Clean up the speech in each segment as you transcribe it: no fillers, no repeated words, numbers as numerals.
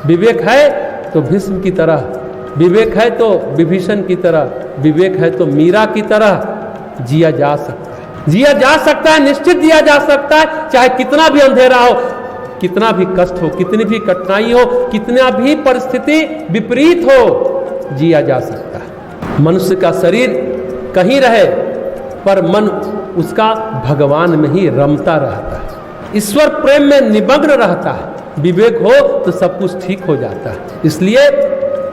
विवेक है तो भीष्म की तरह, विवेक है तो विभीषण की तरह, विवेक है तो मीरा की तरह जिया जा सकता है, जिया जा सकता है, निश्चित जिया जा सकता है। चाहे कितना भी अंधेरा हो, कितना भी कष्ट हो, कितनी भी कठिनाई हो, कितना भी परिस्थिति विपरीत हो, जिया जा सकता है। मनुष्य का शरीर कहीं रहे पर मन उसका भगवान में ही रमता रहता है, ईश्वर प्रेम में निमग्न रहता है। विवेक हो तो सब कुछ ठीक हो जाता है। इसलिए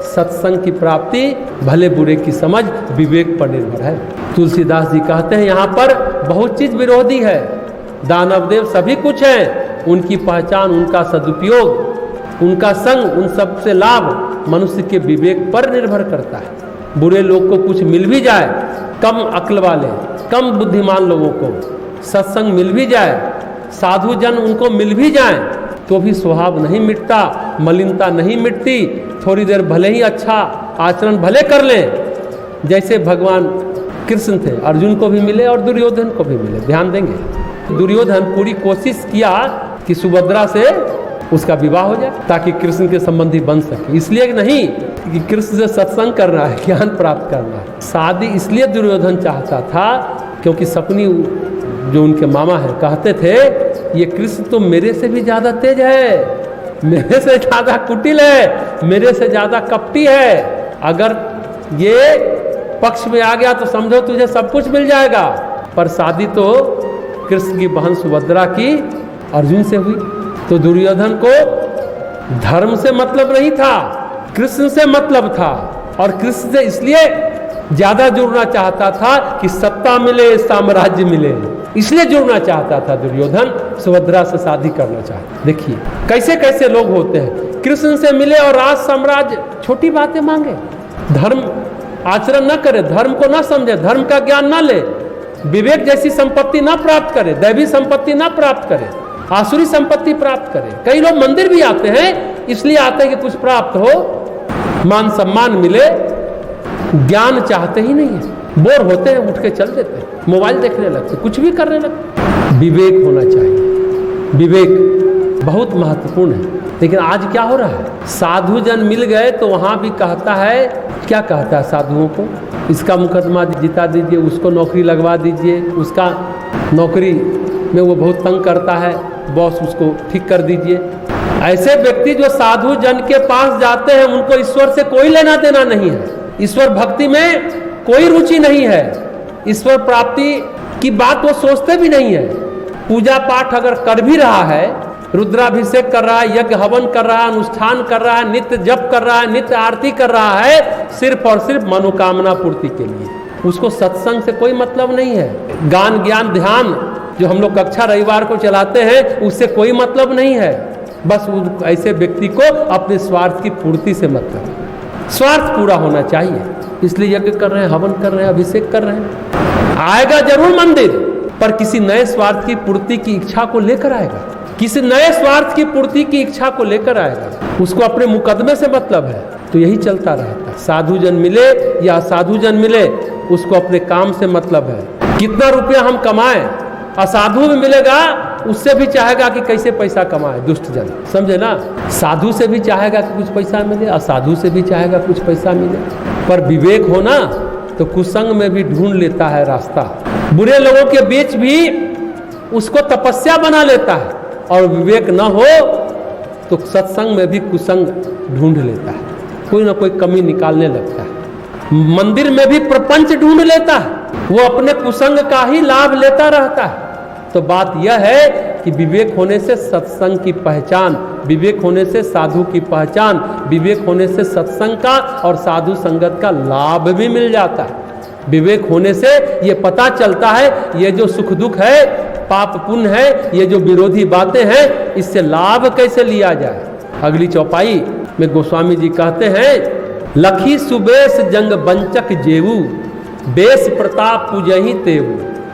सत्संग की प्राप्ति भले बुरे की समझ विवेक पर निर्भर है। तुलसीदास जी कहते हैं यहाँ पर बहुत चीज विरोधी है, दानव देव सभी कुछ है, उनकी पहचान, उनका सदुपयोग, उनका संग, उन सब से लाभ मनुष्य के विवेक पर निर्भर करता है। बुरे लोग को कुछ मिल भी जाए, कम अक्ल वाले, कम बुद्धिमान लोगों को सत्संग मिल भी जाए, साधु जन उनको मिल भी जाए, तो भी स्वभाव नहीं मिटता, मलिनता नहीं मिटती। थोड़ी देर भले ही अच्छा आचरण भले कर लें, जैसे भगवान कृष्ण थे, अर्जुन को भी मिले और दुर्योधन को भी मिले। ध्यान देंगे, दुर्योधन पूरी कोशिश किया कि सुभद्रा से उसका विवाह हो जाए ताकि कृष्ण के संबंधी बन सके। इसलिए नहीं कि कृष्ण से सत्संग करना है, ज्ञान प्राप्त करना है। शादी इसलिए दुर्योधन चाहता था क्योंकि सपनी जो उनके मामा है कहते थे, ये कृष्ण तो मेरे से भी ज्यादा तेज है, मेरे से ज्यादा कुटिल है, मेरे से ज्यादा कपटी है। अगर ये पक्ष में आ गया तो समझो तुझे सब कुछ मिल जाएगा। पर शादी तो कृष्ण की बहन सुभद्रा की अर्जुन से हुई, तो दुर्योधन को धर्म से मतलब नहीं था, कृष्ण से मतलब था। और कृष्ण से इसलिए ज्यादा जुड़ना चाहता था कि सत्ता मिले, साम्राज्य मिले, इसलिए जुड़ना चाहता था दुर्योधन। सुभद्रा से शादी करना चाहता। देखिए कैसे कैसे लोग होते हैं, कृष्ण से मिले और राज साम्राज्य, छोटी बातें मांगे, धर्म आचरण न करे, धर्म को न समझे, धर्म का ज्ञान न ले, विवेक जैसी संपत्ति न प्राप्त करे, दैवी संपत्ति न प्राप्त करे, आसुरी संपत्ति प्राप्त करे। कई लोग मंदिर भी आते हैं इसलिए आते हैं कि कुछ प्राप्त हो, मान सम्मान मिले, ज्ञान चाहते ही नहीं है, बोर होते हैं, उठ के चल देते हैं, मोबाइल देखने लगते, कुछ भी करने लगते। विवेक होना चाहिए, विवेक बहुत महत्वपूर्ण है। लेकिन आज क्या हो रहा है, साधु जन मिल गए तो वहां भी कहता है, क्या कहता है साधुओं को, इसका मुकदमा जिता दीजिए, उसको नौकरी लगवा दीजिए, उसका नौकरी में वो बहुत तंग करता है, बॉस उसको ठीक कर दीजिए। ऐसे व्यक्ति जो साधु जन के पास जाते हैं उनको ईश्वर से कोई लेना देना नहीं है, ईश्वर भक्ति में कोई रुचि नहीं है, ईश्वर प्राप्ति की बात वो सोचते भी नहीं है। पूजा पाठ अगर कर भी रहा है, रुद्राभिषेक कर रहा है, यज्ञ हवन कर रहा है, अनुष्ठान कर रहा है, नित्य जप कर रहा है, नित्य आरती कर रहा है, सिर्फ और सिर्फ मनोकामना पूर्ति के लिए, उसको सत्संग से कोई मतलब नहीं है। गान ज्ञान ध्यान जो हम लोग कक्षा रविवार को चलाते हैं उससे कोई मतलब नहीं है। बस ऐसे व्यक्ति को अपने स्वार्थ की पूर्ति से मतलब है, स्वार्थ पूरा होना चाहिए, इसलिए यज्ञ कर रहे हैं, हवन कर रहे हैं, अभिषेक कर रहे हैं। आएगा जरूर मंदिर, पर किसी नए स्वार्थ की पूर्ति की इच्छा को लेकर आएगा, किसी नए स्वार्थ की पूर्ति की इच्छा को लेकर आएगा, उसको अपने मुकदमे से मतलब है। तो यही चलता रहता है, साधु जन मिले या असाधु जन मिले, उसको अपने काम से मतलब है। कितना रुपया हम कमाएं, असाधु भी मिलेगा उससे भी चाहेगा कि कैसे पैसा कमाए, दुष्ट जन, समझे ना। साधु से भी चाहेगा कि कुछ पैसा मिले, असाधु से भी चाहेगा कुछ पैसा मिले। पर विवेक हो ना तो कुसंग में भी ढूंढ लेता है रास्ता, बुरे लोगों के बीच भी उसको तपस्या बना लेता है। और विवेक न हो तो सत्संग में भी कुसंग ढूंढ लेता है, कोई ना कोई कमी निकालने लगता है। मंदिर में भी प्रपंच ढूंढ लेता है, वो अपने कुसंग का ही लाभ लेता रहता है। तो बात यह है कि विवेक होने से सत्संग की पहचान, विवेक होने से साधु की पहचान, विवेक होने से सत्संग का और साधु संगत का लाभ भी मिल जाता है। विवेक होने से ये पता चलता है ये जो सुख दुख है, पाप पुण्य है, ये जो विरोधी बातें हैं, इससे लाभ कैसे लिया जाए। अगली चौपाई में गोस्वामी जी कहते हैं, लखी सुबेश जंग बंचक जेऊ, बेस प्रताप पूजही तेऊ,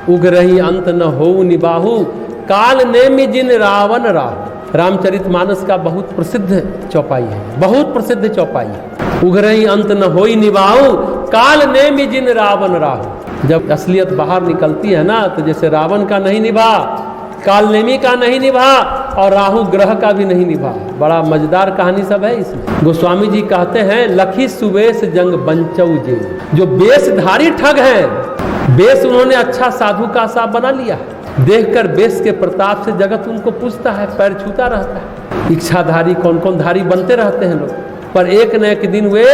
उग्रही अंत न होऊ निबाहु, काल नेमि जिन रावण राहु। रामचरितमानस का बहुत प्रसिद्ध चौपाई है, बहुत प्रसिद्ध चौपाई है। उग्रही अंत न होई निबाहु, काल नेमि जिन रावण राहु। जब असलियत बाहर निकलती है ना, तो जैसे रावण का नहीं निभा, कालनेमी का नहीं निभा और राहु ग्रह का भी नहीं निभा। बड़ा मजेदार कहानी सब है इसमें। गोस्वामी जी कहते हैं, लखी सुवेश जंग बंचऊ जे, जो बेशधारी ठग हैं, बेश उन्होंने अच्छा साधु का सा बना लिया है। देखकर बेश के प्रताप से जगत उनको पूछता है, पैर छूता रहता है। इच्छाधारी कौन कौन धारी बनते रहते हैं लोग, पर एक न एक दिन वे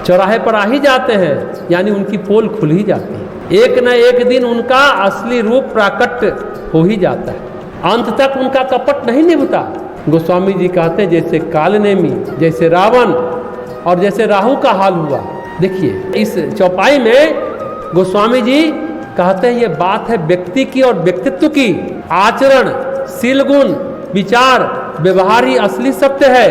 चौराहे पर आ ही जाते हैं, यानी उनकी पोल खुल ही जाती है। एक न एक दिन उनका असली रूप प्राकट हो ही जाता है, अंत तक उनका कपट नहीं निभता। गोस्वामी जी कहते हैं, जैसे कालनेमी, जैसे रावण और जैसे राहु का हाल हुआ। देखिए इस चौपाई में गोस्वामी जी कहते हैं, ये बात है व्यक्ति की और व्यक्तित्व की। आचरण, शील गुण, विचार, व्यवहार ही असली सत्य है।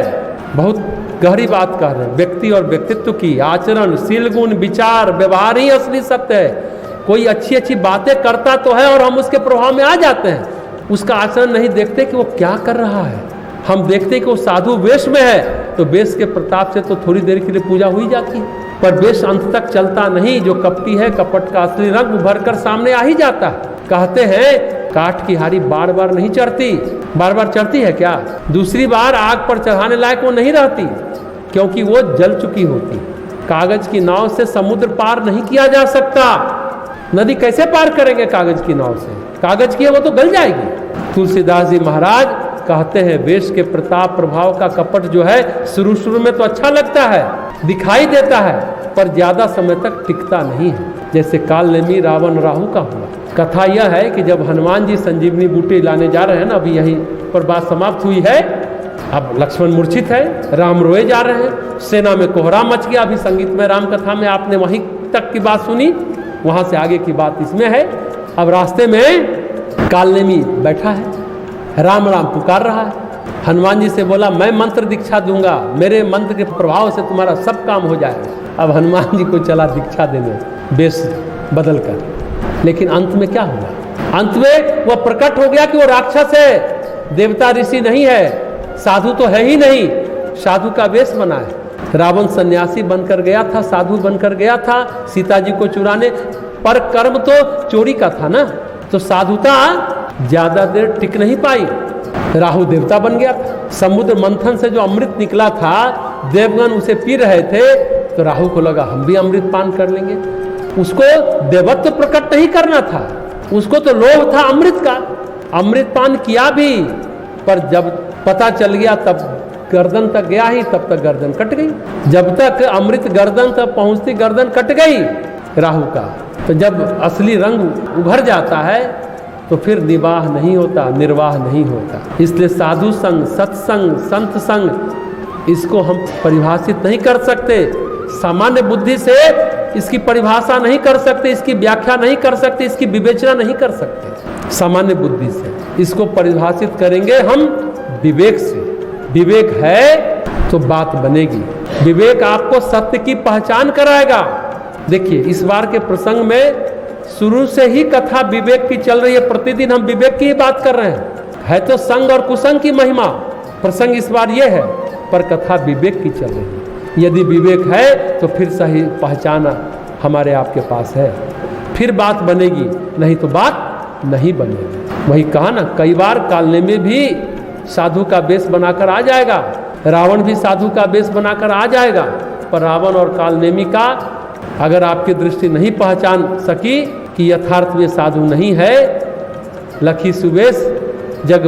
बहुत गहरी बात कह रहे हैं, व्यक्ति और व्यक्तित्व की, आचरण, शील गुण, विचार, व्यवहार ही असली सत्य है। कोई अच्छी अच्छी बातें करता तो है और हम उसके प्रभाव में आ जाते हैं, उसका आचरण नहीं देखते कि वो क्या कर रहा है। हम देखते कि वो साधु वेश में है, तो वेश के प्रताप से तो थोड़ी देर के लिए पूजा हुई जाती है, पर वेश अंत तक चलता नहीं। जो कपटी है, कपट का असली रंग उभर कर सामने आ ही जाता है। कहते हैं, काठ की हारी बार बार नहीं चढ़ती। बार बार चढ़ती है क्या? दूसरी बार आग पर चढ़ाने लायक वो नहीं रहती, क्योंकि वो जल चुकी होती। कागज की नाव से समुद्र पार नहीं किया जा सकता। नदी कैसे पार करेंगे कागज की नाव से? कागज की है वो तो गल जाएगी। तुलसीदास जी महाराज कहते हैं, वेश के प्रताप प्रभाव का कपट जो है शुरू शुरू में तो अच्छा लगता है, दिखाई देता है, पर ज्यादा समय तक टिकता नहीं है। जैसे कालनेमी रावण राहु का हुआ। कथा यह है कि जब हनुमान जी संजीवनी बूटी लाने जा रहे हैं ना, अभी यहीं पर बात समाप्त हुई है। अब लक्ष्मण मूर्छित है, राम रोए जा रहे हैं, सेना में कोहरा मच गया। अभी संगीत में राम कथा में आपने वहीं तक की बात सुनी, वहां से आगे की बात इसमें है। अब रास्ते में कालनेमी बैठा है, राम राम पुकार रहा है। हनुमान जी से बोला, मैं मंत्र दीक्षा दूंगा, मेरे मंत्र के प्रभाव से तुम्हारा सब काम हो जाएगा। अब हनुमान जी को चला दीक्षा देने, बेश बदल कर। लेकिन अंत में क्या हुआ? अंत में वह प्रकट हो गया कि वो राक्षस है, देवता ऋषि नहीं है, साधु तो है ही नहीं, साधु का वेश बना है। रावण सन्यासी बनकर गया था, साधु बनकर गया था सीता जी को चुराने, पर कर्म तो चोरी का था ना, तो साधुता ज्यादा देर टिक नहीं पाई। राहु देवता बन गया था। समुद्र मंथन से जो अमृत निकला था, देवगण उसे पी रहे थे, तो राहु को लगा हम भी अमृत पान कर लेंगे। उसको देवत्व प्रकट नहीं करना था, उसको तो लोभ था अमृत का। अमृत पान किया भी, पर जब पता चल गया तब गर्दन तक गया ही, तब तक गर्दन कट गई। जब तक अमृत गर्दन तक पहुंचती, गर्दन कट गई राहु का। तो जब असली रंग उभर जाता है तो फिर निवाह नहीं होता, निर्वाह नहीं होता। इसलिए साधु संग, सत्संग, संत संग, इसको हम परिभाषित नहीं कर सकते। सामान्य बुद्धि से इसकी परिभाषा नहीं कर सकते, इसकी व्याख्या नहीं कर सकते, इसकी विवेचना नहीं कर सकते। सामान्य बुद्धि से इसको परिभाषित करेंगे हम विवेक से। विवेक है तो बात बनेगी। विवेक आपको सत्य की पहचान कराएगा। देखिए इस बार के प्रसंग में शुरू से ही कथा विवेक की चल रही है। प्रतिदिन हम विवेक की ही बात कर रहे हैं। है तो संग और कुसंग की महिमा, प्रसंग इस बार यह है, पर कथा विवेक की चल रही है। यदि विवेक है तो फिर सही पहचान हमारे आपके पास है, फिर बात बनेगी, नहीं तो बात नहीं बनेगी। वही कहा ना, कई बार कालने में भी साधु का वेश बनाकर आ जाएगा, रावण भी साधु का वेश बनाकर आ जाएगा, पर रावण और कालनेमी का अगर आपकी दृष्टि नहीं पहचान सकी कि यथार्थ में साधु नहीं है, लखी सुवेश जग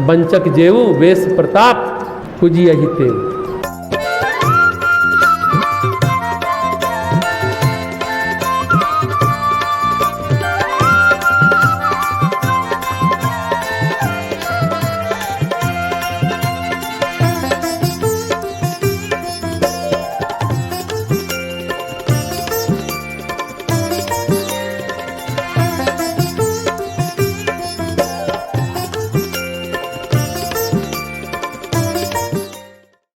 बंचक जेऊ वेश प्रताप पूजिए ही तेऊ।